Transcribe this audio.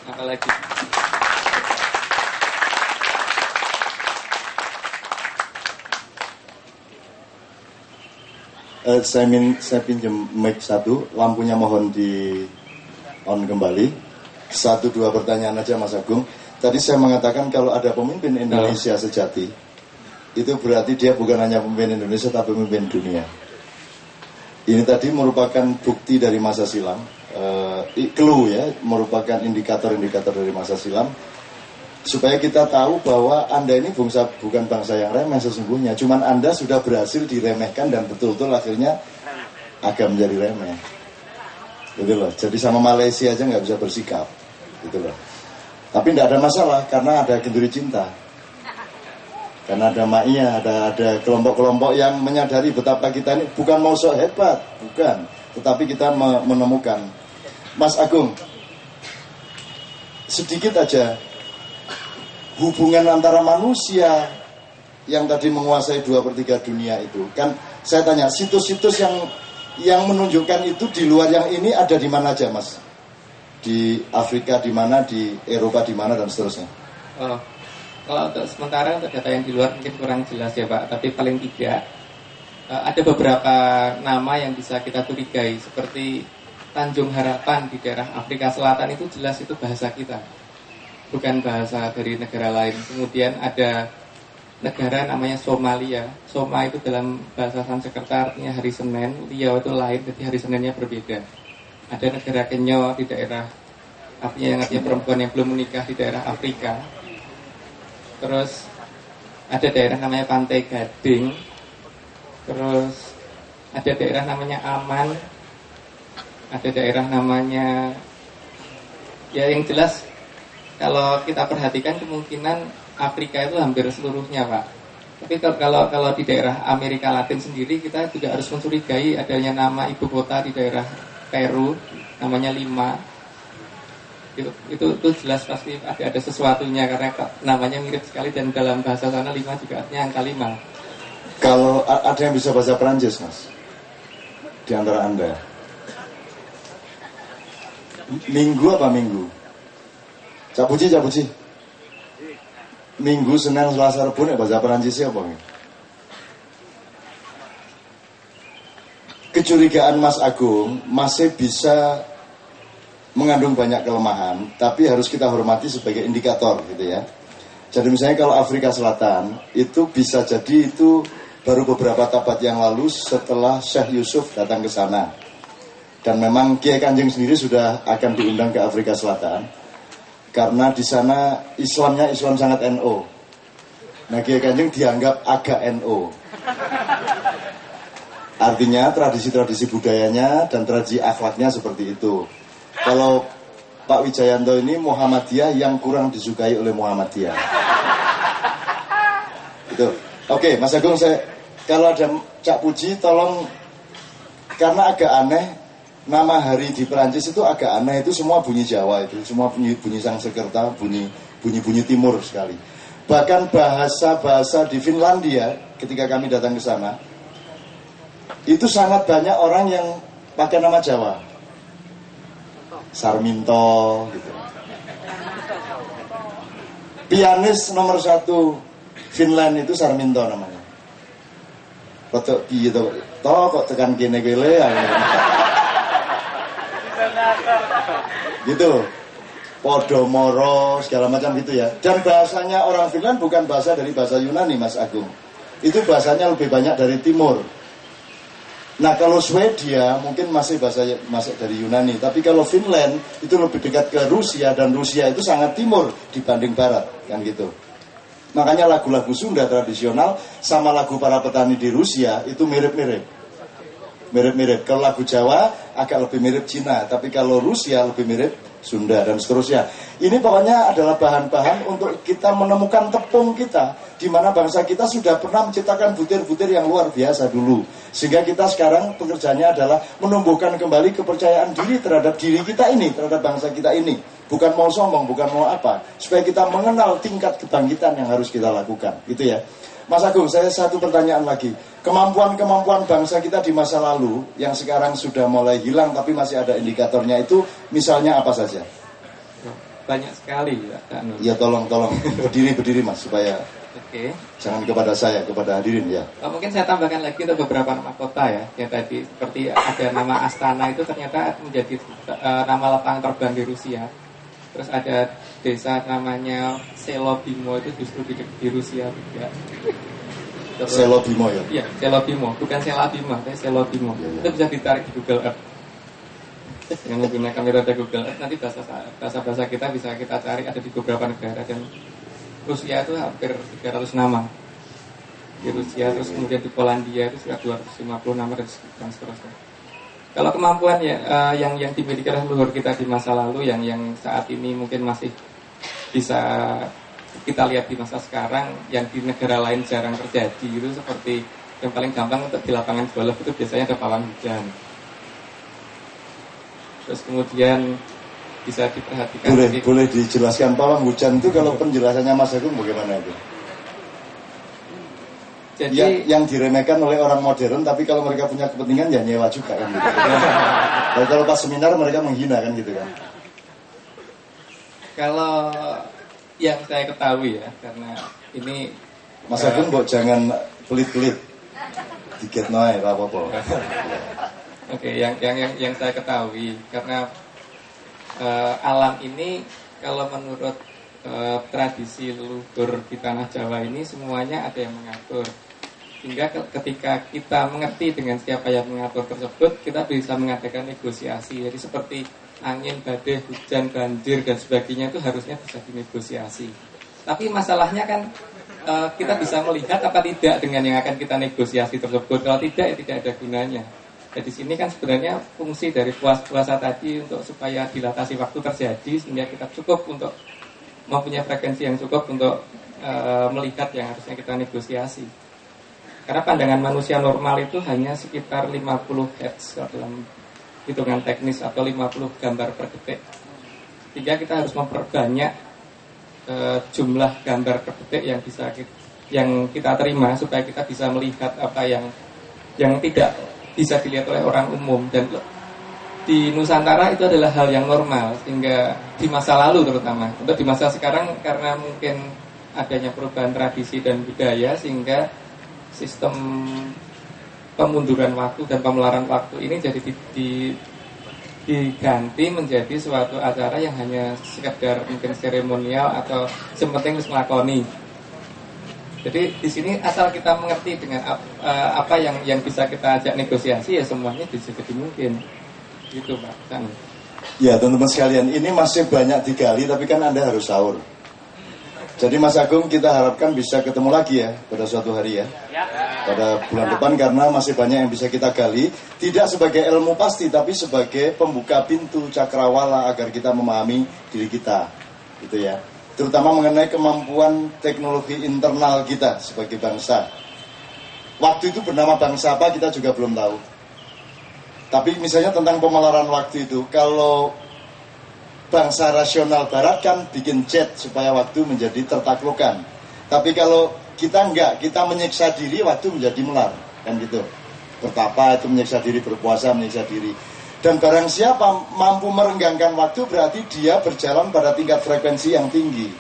Apalagi saya pinjam mic satu, lampunya mohon di on kembali. 1-2 pertanyaan aja Mas Agung. Tadi saya mengatakan kalau ada pemimpin Indonesia sejati, itu berarti dia bukan hanya pemimpin Indonesia tapi pemimpin dunia. Ini tadi merupakan bukti dari masa silam, clue ya, merupakan indikator-indikator dari masa silam, supaya kita tahu bahwa Anda ini bukan bangsa yang remeh sesungguhnya. Cuman Anda sudah berhasil diremehkan dan betul-betul akhirnya agak menjadi remeh. Gitu loh. Jadi sama Malaysia aja nggak bisa bersikap. Gitu loh. Tapi tidak ada masalah karena ada genduri cinta. Karena ada Ma'iyah, ada kelompok-kelompok yang menyadari betapa kita ini bukan mau sok hebat, bukan. Tetapi kita menemukan. Mas Agung, sedikit aja. Hubungan antara manusia yang tadi menguasai 2/3 dunia itu, kan saya tanya, situs-situs yang menunjukkan itu di luar yang ini ada di mana aja, Mas? Di Afrika di mana, di Eropa di mana, dan seterusnya. Oh, kalau untuk sementara untuk data yang di luar mungkin kurang jelas ya Pak, tapi paling tidak ada beberapa nama yang bisa kita curigai, seperti Tanjung Harapan di daerah Afrika Selatan, itu jelas itu bahasa kita, bukan bahasa dari negara lain. Kemudian ada negara namanya Somalia. Soma itu dalam bahasa Sanskerta artinya hari Senin, Lia itu lain, jadi hari Seninnya berbeda. Ada negara Kenya di daerah artinya perempuan yang belum menikah di daerah Afrika. Terus ada daerah namanya Pantai Gading. Terus ada daerah namanya Aman. Ada daerah namanya, ya yang jelas kalau kita perhatikan kemungkinan Afrika itu hampir seluruhnya Pak. Tapi kalau di daerah Amerika Latin sendiri, kita juga harus mencurigai adanya nama ibu kota di daerah Peru, namanya Lima. Itu jelas pasti ada sesuatunya karena namanya mirip sekali, dan dalam bahasa sana Lima juga artinya angka 5. Kalau ada yang bisa bahasa Perancis, Mas, di antara Anda, Minggu apa Minggu? Capuci. Minggu, Senin, Selasa, Rabu nek bahasa Perancis apa nih? Kecurigaan Mas Agung masih bisa mengandung banyak kelemahan, tapi harus kita hormati sebagai indikator gitu ya. Jadi misalnya kalau Afrika Selatan itu bisa jadi itu baru beberapa abad yang lalu setelah Syekh Yusuf datang ke sana. Dan memang Kiai Kanjeng sendiri sudah akan diundang ke Afrika Selatan, karena di sana Islamnya Islam sangat NO. Nah, Kiai Kanjeng dianggap agak NO. Artinya tradisi-tradisi budayanya dan tradisi akhlaknya seperti itu. Kalau Pak Wijayanto ini Muhammadiyah yang kurang disukai oleh Muhammadiyah. Itu. Oke, Mas Agung, kalau ada Cak Puji tolong, karena agak aneh. Nama hari di Perancis itu agak aneh, itu semua bunyi Jawa, itu semua bunyi Sanskerta, bunyi timur sekali. Bahkan bahasa di Finlandia ketika kami datang ke sana, itu sangat banyak orang yang pakai nama Jawa. Sarminto gitu. Pianis nomor 1 Finland itu Sarminto namanya. Kok piye to? Kok tekan kene kele gitu, Podomoro segala macam gitu ya. Dan bahasanya orang Finland bukan bahasa dari bahasa Yunani, Mas Agung. Itu bahasanya lebih banyak dari timur. Nah, kalau Swedia mungkin masih dari Yunani, tapi kalau Finland itu lebih dekat ke Rusia, dan Rusia itu sangat timur dibanding barat, kan gitu. Makanya lagu-lagu Sunda tradisional sama lagu para petani di Rusia itu mirip-mirip. Kalau lagu Jawa agak lebih mirip Cina, tapi kalau Rusia lebih mirip Sunda, dan seterusnya. Ini pokoknya adalah bahan-bahan untuk kita menemukan tepung kita, di mana bangsa kita sudah pernah menciptakan butir-butir yang luar biasa dulu. Sehingga kita sekarang pekerjaannya adalah menumbuhkan kembali kepercayaan diri terhadap diri kita ini, terhadap bangsa kita ini. Bukan mau sombong, bukan mau apa, supaya kita mengenal tingkat kebangkitan yang harus kita lakukan, gitu ya. Mas Agung, saya satu pertanyaan lagi. Kemampuan-kemampuan bangsa kita di masa lalu yang sekarang sudah mulai hilang tapi masih ada indikatornya, itu misalnya apa saja? banyak sekali ya, Kak Nur. Ya tolong berdiri Mas supaya jangan kepada saya, kepada hadirin ya. Mungkin saya tambahkan lagi untuk beberapa nama kota ya, yang tadi seperti ada nama Astana itu ternyata menjadi nama lapangan terbang di Rusia. Terus ada desa namanya Selobimo itu justru di Rusia juga. Selobimo ya? Iya, Selobimo, bukan Selabima, tapi Selobimo. Ya. Itu bisa ditarik di Google Earth. Dengan menggunakan metode Google Earth, nanti bahasa kita bisa kita cari ada di beberapa negara. Dan Rusia itu hampir 300 nama di Rusia, terus kemudian di Polandia itu sekitar 250 nama dan seterusnya. Kalau kemampuan ya, yang dimiliki oleh leluhur kita di masa lalu yang saat ini mungkin masih bisa kita lihat di masa sekarang yang di negara lain jarang terjadi itu seperti yang paling gampang untuk di lapangan golf itu biasanya ada pawang hujan. Terus kemudian bisa diperhatikan. Boleh dijelaskan pawang hujan itu kalau penjelasannya Mas Agung bagaimana itu? Jadi yang diremehkan oleh orang modern, tapi kalau mereka punya kepentingan ya nyewa juga kan gitu. Kalau pas seminar mereka menghina kan gitu kan. Kalau yang saya ketahui ya, karena ini Mas Agung kok jangan pelit-pelit. Dikit noy apa-apa. Oke, yang saya ketahui karena alam ini kalau menurut tradisi leluhur di tanah Jawa ini semuanya ada yang mengatur. Sehingga ketika kita mengerti dengan siapa yang mengatur tersebut, kita bisa mengadakan negosiasi. Jadi seperti angin, badai, hujan, banjir dan sebagainya itu harusnya bisa dinegosiasi. Tapi masalahnya kan kita bisa melihat apa tidak dengan yang akan kita negosiasi tersebut. Kalau tidak, ya tidak ada gunanya. Jadi sini kan sebenarnya fungsi dari puasa tadi untuk supaya dilatasi waktu terjadi sehingga kita cukup untuk mempunyai frekuensi yang cukup untuk melihat yang harusnya kita negosiasi. Karena pandangan manusia normal itu hanya sekitar 50 Hz dalam hitungan teknis atau 50 gambar per detik. Sehingga kita harus memperbanyak jumlah gambar per detik yang kita terima supaya kita bisa melihat apa yang tidak bisa dilihat oleh orang umum. Dan di Nusantara itu adalah hal yang normal, sehingga di masa lalu terutama. Untuk di masa sekarang karena mungkin adanya perubahan tradisi dan budaya sehingga sistem pemunduran waktu dan pemelaran waktu ini jadi diganti menjadi suatu acara yang hanya sekedar mungkin seremonial atau sepenting ngelakoni. Jadi di sini asal kita mengerti dengan apa yang bisa kita ajak negosiasi ya semuanya bisa jadi mungkin. Gitu Pak San. Ya teman-teman sekalian, ini masih banyak digali tapi kan Anda harus sahur. Jadi Mas Agung kita harapkan bisa ketemu lagi ya pada suatu hari ya. Pada bulan depan karena masih banyak yang bisa kita gali. Tidak sebagai ilmu pasti tapi sebagai pembuka pintu cakrawala agar kita memahami diri kita. Gitu ya. Terutama mengenai kemampuan teknologi internal kita sebagai bangsa. Waktu itu bernama bangsa apa kita juga belum tahu. Tapi misalnya tentang pemelaran waktu itu, kalau bangsa rasional barat kan bikin jet supaya waktu menjadi tertaklukkan. Tapi kalau kita enggak, kita menyiksa diri, waktu menjadi melar. Kan gitu. Bertapa itu menyiksa diri, berpuasa menyiksa diri. Dan barang siapa mampu merenggangkan waktu berarti dia berjalan pada tingkat frekuensi yang tinggi.